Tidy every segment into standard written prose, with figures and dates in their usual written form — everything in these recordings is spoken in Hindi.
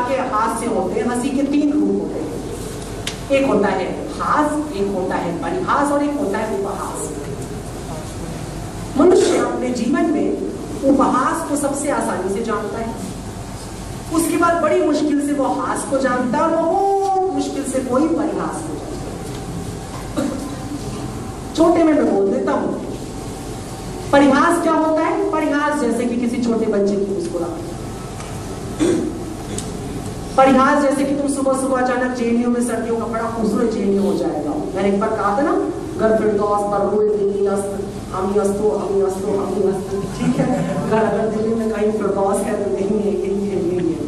प्रकार के हास्य होते हैं। हंसी के 3 रूप होते हैं, एक होता है हास, एक होता है परिहास और एक होता है उपहास। मनुष्य अपने जीवन में उपहास को सबसे आसानी से जानता है, उसके बाद बड़ी मुश्किल से वो हास को जानता है और बहुत मुश्किल से कोई परिहास को जानता है। छोटे में मैं बोल देता हूं, परिहास क्या होता है? परिहास जैसे कि किसी छोटे बच्चे की मुस्कुराहट, परिहास जैसे कि तुम सुबह सुबह अचानक जेएनयू में सर्दियों का बड़ा खूबसूरत जेएनयू हो जाएगा। मैंने एक बार कहा था ना, घर फिरदौस बरूल दिल्ली अस्त हमी अस्तो हमी अस्तो हमी अस्तो, ठीक है। घर अगर दिल्ली में कहीं फिरदौस है तो नहीं है, यही है,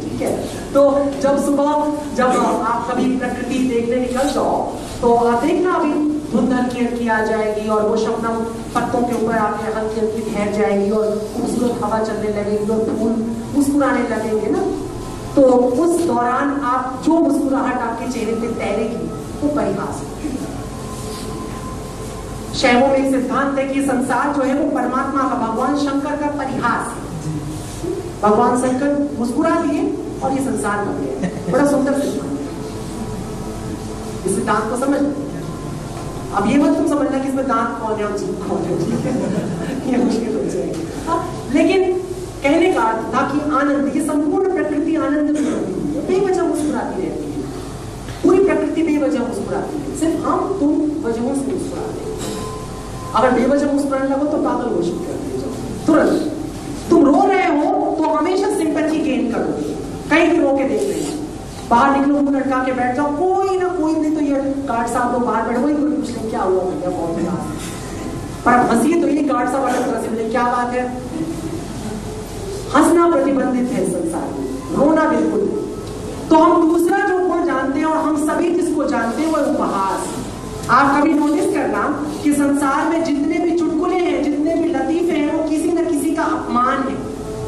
ठीक है। तो जब आप कभी प्रकृति देखने निकल जाओ तो आप देखना, अभी धुंध हल्की आ जाएगी और वो शबनम पत्तों के ऊपर आके हल्की हल्की ठहर जाएगी और खूबसूरत हवा चलने लगेगी और फूल मुस्कुराने लगेंगे ना, तो उस दौरान आप जो मुस्कुराहट आपके चेहरे पे तैरेगी वो परिहास है। शैवों में एक सिद्धांत है कि संसार जो है वो परमात्मा का, भगवान शंकर का परिहास है। भगवान शंकर मुस्कुरा दिए और ये संसार बन गया। बड़ा सुंदर सिद्धांत है, इस सिद्धांत को समझ। अब ये मत तुम समझना कि इसमें दांत कौन है और जीभ कौन है, ठीक है, ये मुश्किल हो जाएगी। लेकिन कहने का अर्थ था कि आनंद, ये संपूर्ण प्रकृति आनंद में रहती है, बेवजह मुस्कुराती रहती है। पूरी प्रकृति बेवजह मुस्कुराती है, सिर्फ हम तुम वजहों से मुस्कुराते हैं। अगर बेवजह मुस्कुराने लगो तो पागल घोषित कर दीजिए तुरंत। तुम रो रहे हो तो हमेशा सिंपैथी गेन करोगे, कहीं भी रो के देख रहे हैं, बाहर निकलो मुंह लटका के बैठ जाओ, कोई ना कोई नहीं तो ये गार्ड साहब लोग बाहर बैठे, वही पूछ लें क्या हुआ भैया, बहुत ही पर हंसी तो ये गार्ड साहब अलग तरह से बोले क्या बात है। हंसना प्रतिबंधित है संसार में, रोना बिल्कुल नहीं। तो हम दूसरा जो गुण जानते हैं और हम सभी जिसको जानते हैं वो उपहास। आप कभी नोटिस करना कि संसार में जितने भी चुटकुले हैं, जितने भी लतीफे हैं, वो किसी न किसी का अपमान है,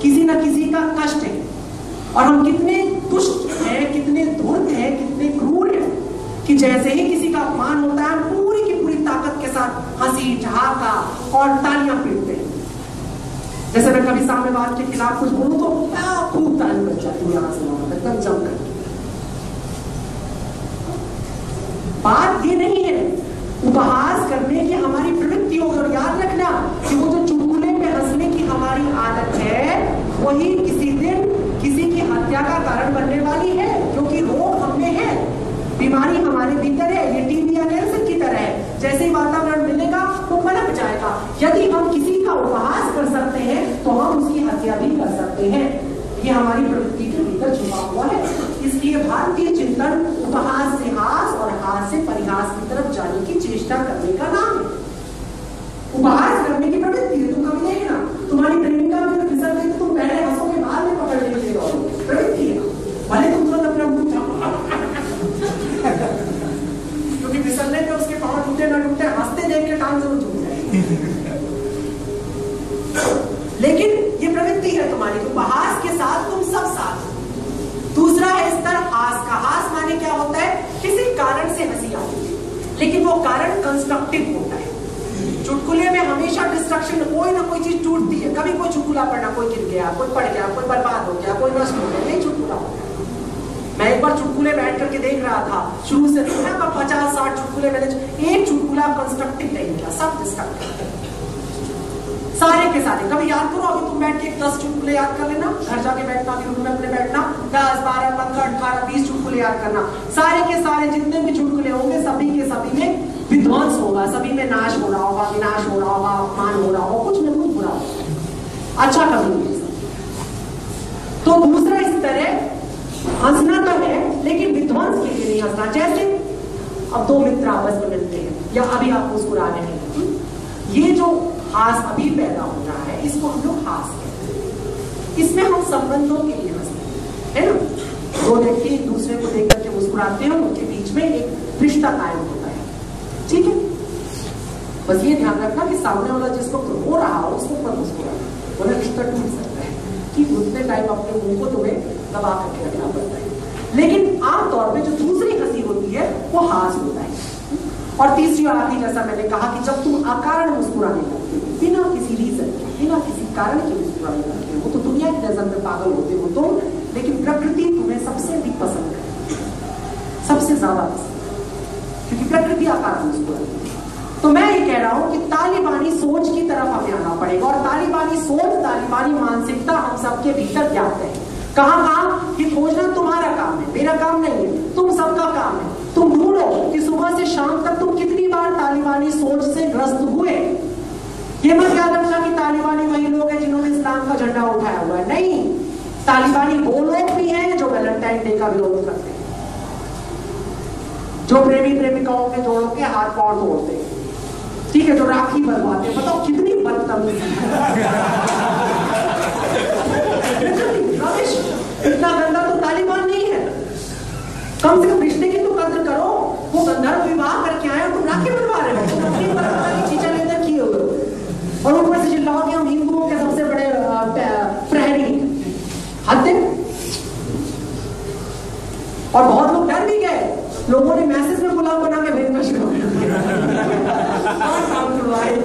किसी न किसी का कष्ट है। और हम कितने दुष्ट हैं, कितने धूर्त हैं, कितने क्रूर हैं कि जैसे ही किसी का अपमान होता है हम पूरी की पूरी ताकत के साथ हंसी ठहाका और तालियां पीटते हैं। जैसे मैं कभी साम्यवाद के खिलाफ कुछ बोलूं तो खूब ताली बज जाती है, यहां से वहां एकदम जमकर। बात ये नहीं है, उपहास करने की हमारी प्रवृत्ति होगी। और याद रखना कि वो जो चुटकुले पे हंसने की हमारी आदत है वही किसी दिन किसी की हत्या का कारण बनने वाली है, क्योंकि रोग हम में है, बीमारी हमारे भीतर है, ये टीबी या कैंसर की तरह है। जैसे ही वातावरण मिलेगा वो पनप जाएगा। यदि हम किसी का उपहास कर सकते हैं तो हम उसकी हत्या भी कर सकते हैं, ये हमारी प्रवृत्ति के भीतर छुपा हुआ है। इसलिए भारतीय चिंतन उपहास से हास और हास से परिहास की तरफ जाने की चेष्टा करने का नाम है। उपहास करने की प्रवृत्ति है। तुम कभी देखना तुम्हारी प्रेमिका में फिसल गई तो तुम पहले हंसोगे, बाद में पकड़ लेते हो, प्रवृत्ति है। भले तुम तुरंत अपना मुंह क्योंकि फिसलने पे उसके पांव टूटे ना टूटे, हंसते देख के टांग जरूर टूट जाएगी। लेकिन ये प्रवृत्ति है तुम्हारी, उपहास के साथ तुम सब साथ। दूसरा है स्तर हास का। हास माने क्या होता है? किसी कारण से हंसी आती है, लेकिन वो कारण कंस्ट्रक्टिव होता है। चुटकुले में हमेशा डिस्ट्रक्शन, कोई ना कोई चीज टूटती है। कभी कोई चुटकुला पढ़ना, कोई गिर गया, कोई पड़ गया, कोई बर्बाद हो गया, कोई नष्ट हो गया, नहीं चुटकुला हो गया। मैं एक बार चुटकुले बैठ करके देख रहा था, शुरू से 50-60 चुटकुले, मैंने एक चुटकुला कंस्ट्रक्टिव नहीं मिला, सब डिस्ट्रक्टिव सारे के सारे। कभी याद करो, अभी तुम बैठ के 10 चुटकुले याद कर लेना, घर जाके बैठना, रूम में अपने बैठना, 10, 12, 15, 18, 20 चुटकुले याद करना। सारे के सारे जितने भी चुटकुले होंगे सभी के सभी में विध्वंस होगा, सभी में नाश हो रहा होगा, विनाश हो रहा होगा, अपमान हो रहा होगा, कुछ न कुछ बुरा होगा, अच्छा कभी नहीं। तो दूसरा स्तर है हंसना तो है लेकिन विध्वंस के लिए नहीं हंसना। जैसे अब 2 मित्र आपस में मिलते हैं या अभी आप मुस्कुरा रहे हैं, ये जो हास अभी पैदा हो रहा है इसको हम लोग हास कहते हैं। इसमें हम संबंधों के लिए हंसते हैं, है ना। 2 व्यक्ति एक दूसरे को देख करके मुस्कुराते हैं, उनके बीच में एक रिश्ता कायम होता है, ठीक है। बस ये ध्यान रखना कि सामने वाला जिसको हो रहा हो उसको पर मुस्कुराना, वरना रिश्ता टूट सकता है कि उतने टाइम अपने मुंह को तुम्हें दबा करके रखना पड़ता है। लेकिन आमतौर पे जो दूसरी हंसी होती है वो हास होता है। और तीसरी और आखिरी, जैसा मैंने कहा कि जब तुम अकारण मुस्कुराने लगते हो, बिना किसी रीजन के, बिना किसी कारण के मुस्कुराने लगते हो, तो दुनिया की नजर में पागल होते हो तुम, लेकिन प्रकृति तुम्हें सबसे से ज्यादा क्योंकि प्रकृति आकार उसको। तो मैं ये कह रहा हूं कि तालिबानी सोच की तरफ हमें आना पड़ेगा, और तालिबानी सोच, तालिबानी मानसिकता हम सबके भीतर ज्ञात है। कहां ये खोजना तुम्हारा काम है, मेरा काम नहीं है, तुम सबका काम है। तुम ढूंढो कि सुबह से शाम तक तुम कितनी बार तालिबानी सोच से ग्रस्त हुए। ये मत याद रखना कि तालिबानी वही लोग हैं जिन्होंने इस्लाम का झंडा उठाया हुआ है, नहीं। तालिबानी वो लोग भी हैं जो वैलेंटाइन डे का विरोध करते हैं, जो प्रेमी प्रेमिकाओं के जोड़ों के हाथ पांव तोड़ते हैं, ठीक है, जो राखी बनवाते हैं। बताओ कितनी बदतमीजी इतना गंदा तो तालिबान नहीं है। कम से कम रिश्ते की तो कदर करो। वो गंधर्व विवाह करके आए, तुम राखी बनवा रहे हो, तुम अपनी परंपरा की चीजें लेकर किए हो, और ऊपर से चिल्लाओ कि हम हिंदुओं के सबसे बड़े प्रहरी। हद है। और बहुत लोग डर भी गए, लोगों ने मैसेज में गुलाम बना के भेजना शुरू कर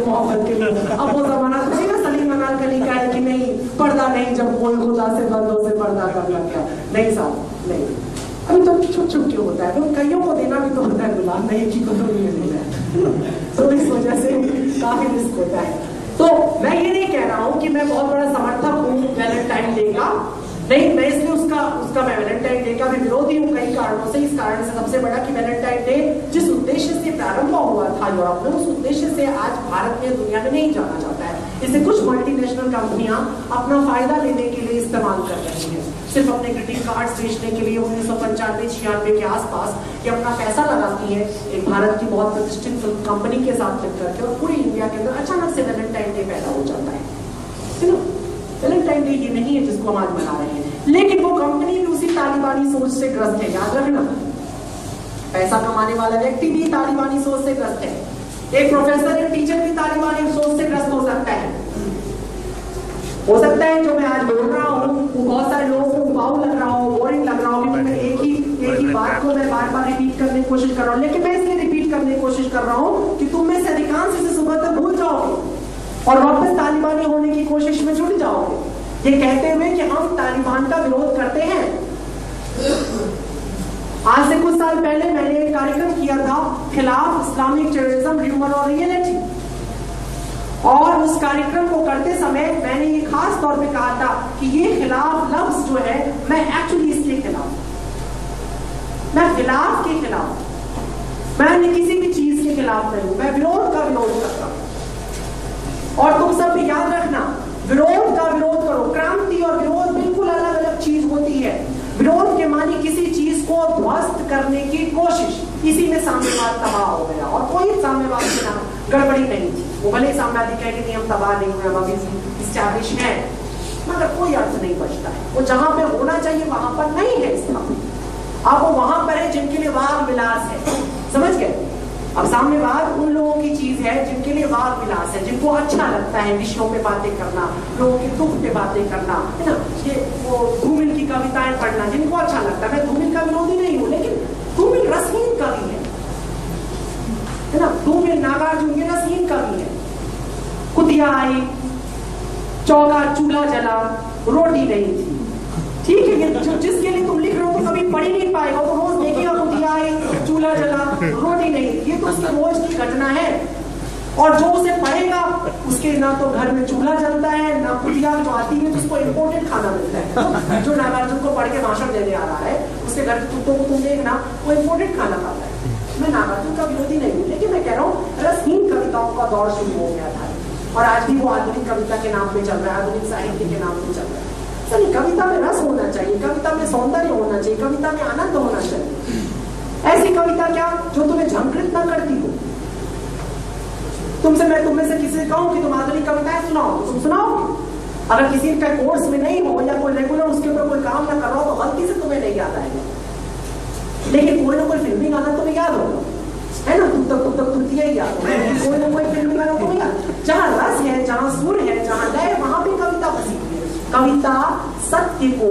मोहब्बत के लिए। अब वो जमाना तो नहीं ना सलीम अनाल कली का है कि नहीं पर्दा नहीं, जब कोई खुदा से बंदों से पर्दा करना क्या, नहीं साहब नहीं। अभी तो छुट्टी होता है, तो कईयों को देना भी तो होता है गुलाम, नहीं कि को नहीं देना है, तो इस वजह से काफी रिस्क होता है। तो मैं ये नहीं कह रहा हूं कि मैं बहुत बड़ा समर्थक हूँ वैलेंटाइन डे का, नहीं, मैं इसलिए उसका मैं वैलेंटाइन डे का भी विरोधी हूँ कई कारणों से। इस कारण से सबसे बड़ा कि वैलेंटाइन डे जिस उद्देश्य से प्रारंभ हुआ था यूरोप में, उस उद्देश्य से आज भारत में, दुनिया में नहीं जाना जाता है। इसे कुछ मल्टीनेशनल कंपनियां अपना फायदा लेने के लिए इस्तेमाल कर रही है, सिर्फ अपने ग्रीटिंग कार्ड्स बेचने के लिए 1995-96 के आसपास ये अपना पैसा लगाती है एक भारत की बहुत प्रतिष्ठित कंपनी के साथ मिल करके, और पूरी इंडिया के अंदर अचानक से वैलेंटाइन डे पैदा हो जाता है। वैलेंटाइन डे ये नहीं है जिसको हम आज मना रहे हैं, लेकिन वो कंपनी भी उसी तालिबानी सोच से ग्रस्त है, याद रखना। पैसा कमाने वाला व्यक्ति भी तालिबानी सोच से ग्रस्त है, एक प्रोफेसर, एक टीचर भी तालिबानी सोच से ग्रस्त हो सकता है। हो सकता है जो मैं आज बोल रहा हूँ वो बहुत सारे लोगों को उबाऊ लग रहा हो, बोरिंग लग रहा हो, क्योंकि मैं एक ही बात को मैं बार बार रिपीट करने की कोशिश कर रहा हूँ, लेकिन मैं इसलिए रिपीट करने की कोशिश कर रहा हूँ कि तुम में से अधिकांश इसे सुबह तक भूल जाओगे और वापस तालिबानी होने की कोशिश में जुट जाओगे, ये कहते हुए कि हम तालिबान का विरोध करते हैं। आज से कुछ साल पहले मैंने एक कार्यक्रम किया था खिलाफ इस्लामिक टेररिज्म, ह्यूमर और रियलिटी, और उस कार्यक्रम को करते समय मैंने ये खास तौर पे कहा था कि ये खिलाफ लफ्ज जो है, मैं एक्चुअली इसके खिलाफ, मैं खिलाफ के खिलाफ, मैं किसी भी चीज के खिलाफ नहीं हूं, मैं विरोध का विरोध करता हूं। और तुम सब भी याद रखना, विरोध का विरोध करो। क्रांति और विरोध बिल्कुल अलग अलग चीज होती है। विरोध के मानी किसी चीज को ध्वस्त करने की कोशिश, इसी में साम्यवाद तबाह हो गया, और कोई साम्यवाद के नाम गड़बड़ी नहीं थी। वो भले साम्यवादी कहे कि हम तबाह नहीं हुए, हम अभी इस्टैब्लिश है, मगर कोई अर्थ नहीं बचता है। वो जहां पे होना चाहिए वहां पर नहीं है स्थापित। अब वो वहां पर है जिनके लिए वाग विलास है, समझ गए। अब साम्यवाद उन लोगों की चीज है जिनके लिए वाग विलास है, जिनको अच्छा लगता है विषयों पे बातें करना, लोगों के दुख पे बातें करना, है ना, ये वो धूमिल की कविताएं पढ़ना, जिनको अच्छा लगता है। मैं धूमिल का विरोधी नहीं हूं, लेकिन धूमिल रसहीन कवि है ना, धूमिल नागार्जुन ये रसहीन कवि है। कुतिया आई, चौका चूल्हा जला, रोटी नहीं थी, ठीक है। जिसके लिए तुम लिख रहे हो तो कभी पढ़ ही नहीं पाएगा, तो रोज देखेगा कुतिया आई, चूल्हा जला, रोटी नहीं, ये तो उसकी रोज की घटना है। और जो उसे पढ़ेगा उसके ना तो घर में चूल्हा जलता है, ना कुतिया जो आती है जिसको इम्पोर्टेड खाना मिलता है। जो नागार्जुन को पढ़ के भाषण देने आ रहा है उसके घर कुत्तों को तुम देखना, वो इम्पोर्टेड खाना खाता है। मैं नागार्जुन का विरोधी नहीं हूँ, लेकिन मैं कह रहा हूँ रसहीन कविताओं का दौर शुरू हो गया था, और आज भी वो आधुनिक कविता के नाम पे चल रहा है, आधुनिक साहित्य के नाम पे चल रहा है। चलिए, कविता में रस होना चाहिए, कविता में सौंदर्य होना चाहिए, कविता में आनंद होना चाहिए। ऐसी कविता क्या जो तुम्हें झंकृत ना करती हो। मैं तुम्हें से किसी कहूं कि तुम आधुनिक कविताएं सुनाओ, तुम सुनाओगे। अगर किसी का कोर्स में नहीं हो या कोई रेगुलर उसके ऊपर कोई काम ना कर रहा हो तो गलती से तुम्हें नहीं याद आएगा, लेकिन कोई ना कोई फिल्मी गाना तुम्हें याद होगा, है ना। तुम तक तुमतिया ही याद होगा, कोई ना कोई फिल्मी गाना तुम्हें याद। जहाँ रस है, जहाँ सुर है, जहाँ लय, वहां भी कविता बसी हुई है। कविता सत्य को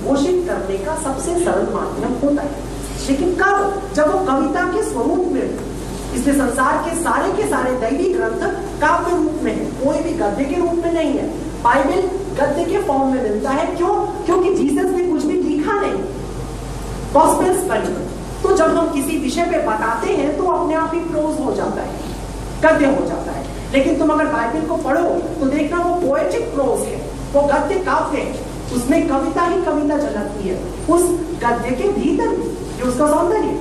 घोषित करने का सबसे सरल माध्यम होता है, लेकिन कब? जब वो कविता के स्वरूप में। इसलिए संसार के सारे दैवी ग्रंथ काव्य रूप में है, कोई भी गद्य के रूप में नहीं है। बाइबल गद्य के फॉर्म में मिलता है, क्यों? क्योंकि जीसस ने कुछ भी लिखा नहीं, गॉस्पेल्स पढ़ी। तो जब हम किसी विषय पे बताते हैं तो अपने आप ही प्रोज हो जाता है, गद्य हो जाता है। लेकिन तुम अगर बाइबल को पढ़ो तो देखना वो पोएटिक प्रोज है, वो गद्य काव्य है, उसमें कविता ही कविता झलकती है उस गद्य के भीतर, ये उसका सौंदर्य।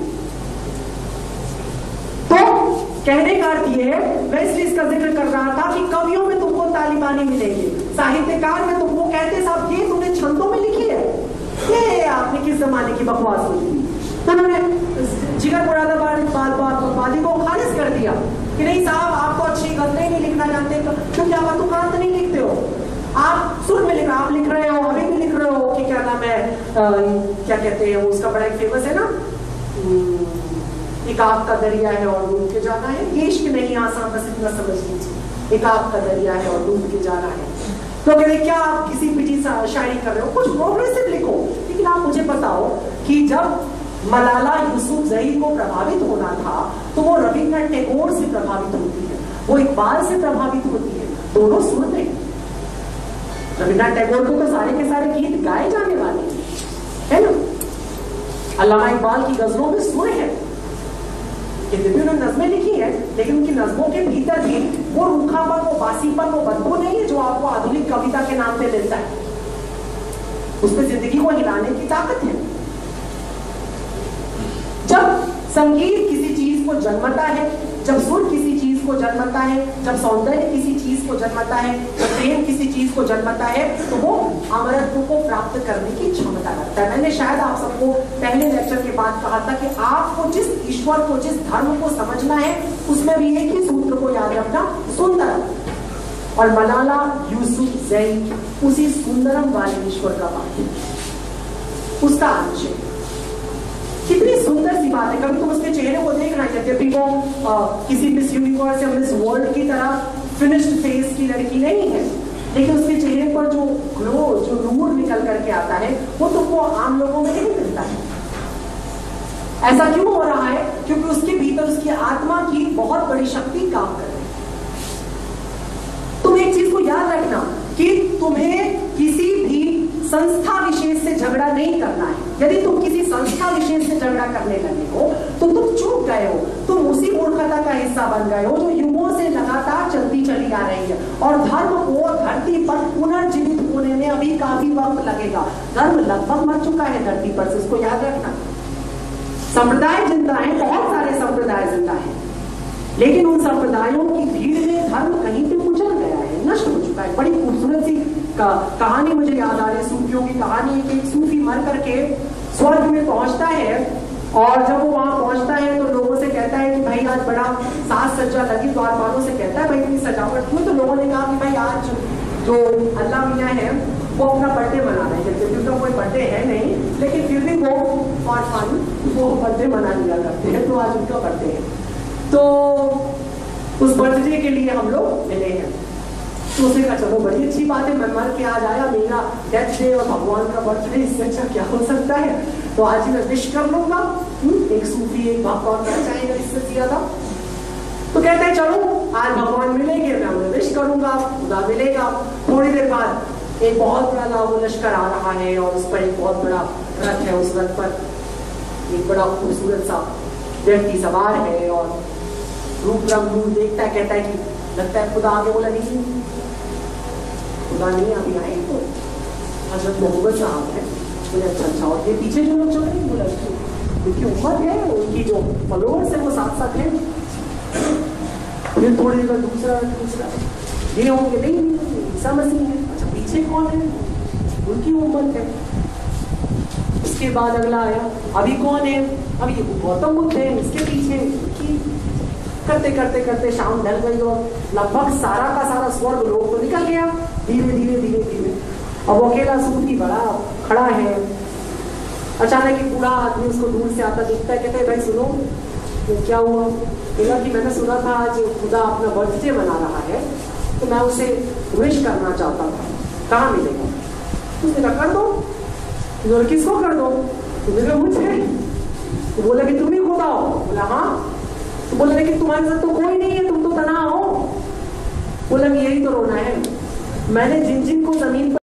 तो कहने का अर्थ ये है, मैं इसलिए इसका जिक्र कर रहा था कि कवियों में तुमको तालिबानी मिलेंगे, साहित्यकार में तुमको कहते साहब ये तुमने छंदों में लिखी है, ये आपने किस जमाने की बकवास लिखी। तो उन्होंने जिगर मुरादाबादी को खारिज कर दिया कि नहीं साहब आप तो अच्छी गजलें नहीं लिखना जानते, क्योंकि आप तुकांत नहीं लिखते हो, आप सुर में लिख, आप लिख रहे हो, अभी भी लिख रहे हो कि क्या नाम है, क्या कहते हैं उसका बड़ा एक फेमस है ना, एक आग का दरिया है और डूब के जाना है, ये इश्क नहीं आसान, बस इतना समझ लीजिए, एक आग का दरिया है और डूब के जाना है। तो कहते क्या आप किसी पिटी शायरी कर रहे हो, कुछ प्रोग्रेसिव लिखो। लेकिन आप मुझे बताओ कि जब मलाला यूसुफजई को प्रभावित होना था तो वो रविन्द्रनाथ टैगोर से प्रभावित होती है, वो इकबाल से प्रभावित होती है, दोनों सुर में। रविन्द्रनाथ टैगोर को तो सारे के सारे गीत गाए जाने वाले है ना, अल्लामा इकबाल की गजलों में सुर है, यद्यपि उन्होंने नज़में लिखी है लेकिन उनकी नज़मों के भीतर भी वो रूखापन, वो बासीपन, वो बदबू नहीं है जो आपको आधुनिक कविता के नाम पे मिलता है, उसमें जिंदगी को हिलाने की ताकत है। जब संगीत किसी चीज को जन्मता है, जब सुर किसी चीज को जन्मता है, जब सौंदर्य किसी चीज को जन्मता है, जब प्रेम किसी चीज को जन्मता है, तो वो अमरत्व को प्राप्त करने की क्षमता रखता है। मैंने शायद आप सबको पहले लेक्चर के बाद कहा था कि आपको जिस ईश्वर को, जिस धर्म को समझना है उसमें भी एक ही सूत्र को याद रखना, सुंदर। और मलाला यूसुफजई उसी सुंदरम वाले ईश्वर का वाक्य, उसका अंश है। कितनी सुंदर सी बात है, कभी तुम उसके चेहरे को देखना, यद्यपि वो किसी मिस यूनिवर्स या मिस वर्ल्ड की तरह फिनिश्ड फेस की लड़की नहीं है, लेकिन उसके चेहरे पर जो ग्लो, जो नूर निकल करके आता है वो तुमको आम लोगों में नहीं मिलता है। ऐसा क्यों हो रहा है? क्योंकि उसके भीतर उसकी आत्मा की बहुत बड़ी शक्ति काम कर रही है। तुम एक चीज को याद रखना कि तुम्हें किसी भी संस्था विशेष से झगड़ा नहीं करना है। यदि तुम किसी संस्था विशेष से झगड़ा करने लगे हो तो तुम चूक गए हो, तुम उसी मूर्खता का हिस्सा बन गए हो जो युगों से लगातार चलती चली आ रही है। और धर्म को धरती पर पुनर्जीवित होने में अभी काफी वक्त लगेगा। धर्म लगभग मर चुका है धरती पर से, इसको याद रखना। संप्रदाय जिंदा है, बहुत सारे संप्रदाय जिंदा है, लेकिन उन संप्रदायों की भीड़ में धर्म कहीं पे उजड़ गया है, नष्ट हो चुका है। बड़ी खूबसूरत सी कहानी मुझे याद आ रही है, सूफियों की कहानी कि एक सूफी मर करके स्वर्ग में पहुंचता है, और जब वो वहां पहुंचता है तो लोगों से कहता है कि भाई आज बड़ा साज सज्जा लगी, द्वार वालों से कहता है भाई इतनी सजावट क्यों? तो लोगों ने कहा कि भाई आज जो अल्लाह मियाँ है वो अपना बर्थडे मना रहे हैं, क्योंकि उनका कोई बर्थडे है नहीं, लेकिन फिर भी वो बर्थडे मना लिया करते हैं, तो आज उनका बर्थडे है, तो उस बर्थडे के लिए हम लोग मिले हैं। तो उसने कहा चलो बड़ी अच्छी बात है, मैं मर के आज आया, मेरा डेथ डे और भगवान का बर्थडे, इससे अच्छा क्या हो सकता है, तो आज ही मैं विश कर लूंगा। एक सूफी एक भगवान कर चाहेगा इससे ज्यादा, तो कहता है चलो आज भगवान मिलेंगे, मैं उन्हें विश करूंगा, खुदा मिलेगा। थोड़ी देर बाद एक बहुत बड़ा लाखों लश्कर आ रहा है और उस पर एक बहुत बड़ा रथ है, उस रथ पर एक बड़ा खूबसूरत सा व्यक्ति सवार है और रूप रंग देखता है, कहता है कि लगता है खुदा आगे। बोला नहीं, खुदा नहीं अभी आए, तो हजरत मोहम्मद साहब है। बोले अच्छा, और ये पीछे जो लोग चल रहे हैं, बोला उनकी उम्र है, उनकी जो फॉलोअर्स है वो साथ साथ है। फिर थोड़ी देर दूसरा ये होंगे, नहीं ईसा मसीह है। अच्छा पीछे कौन है? उनकी उम्र है। उसके बाद अगला आया, अभी कौन है? अभी ये गौतम बुद्ध है, इसके पीछे करते करते करते शाम ढल गई और लगभग सारा का सारा स्वर्ग लोग तो निकल गया धीरे धीरे धीरे धीरे। अब वो अकेला सूफी बड़ा खड़ा है। अचानक एक बूढ़ा आदमी उसको दूर से आता दिखता है, कहते हैं भाई सुनो तो क्या हुआ? बोला कि मैंने सुना था आज खुदा अपना बर्थडे मना रहा है, तो मैं उसे विश करना चाहता था, कहाँ मिलेगा? उसने कहा कर दो। किसको कर दो? तो मुझे। तो बोला कि तुम ही खुदा हो? बोला हाँ। तो बोला लेकिन तुम्हारे साथ तो कोई नहीं है, तुम तो तन्हा हो। बोला यही तो रोना है, मैंने जिन जिन को जमीन पर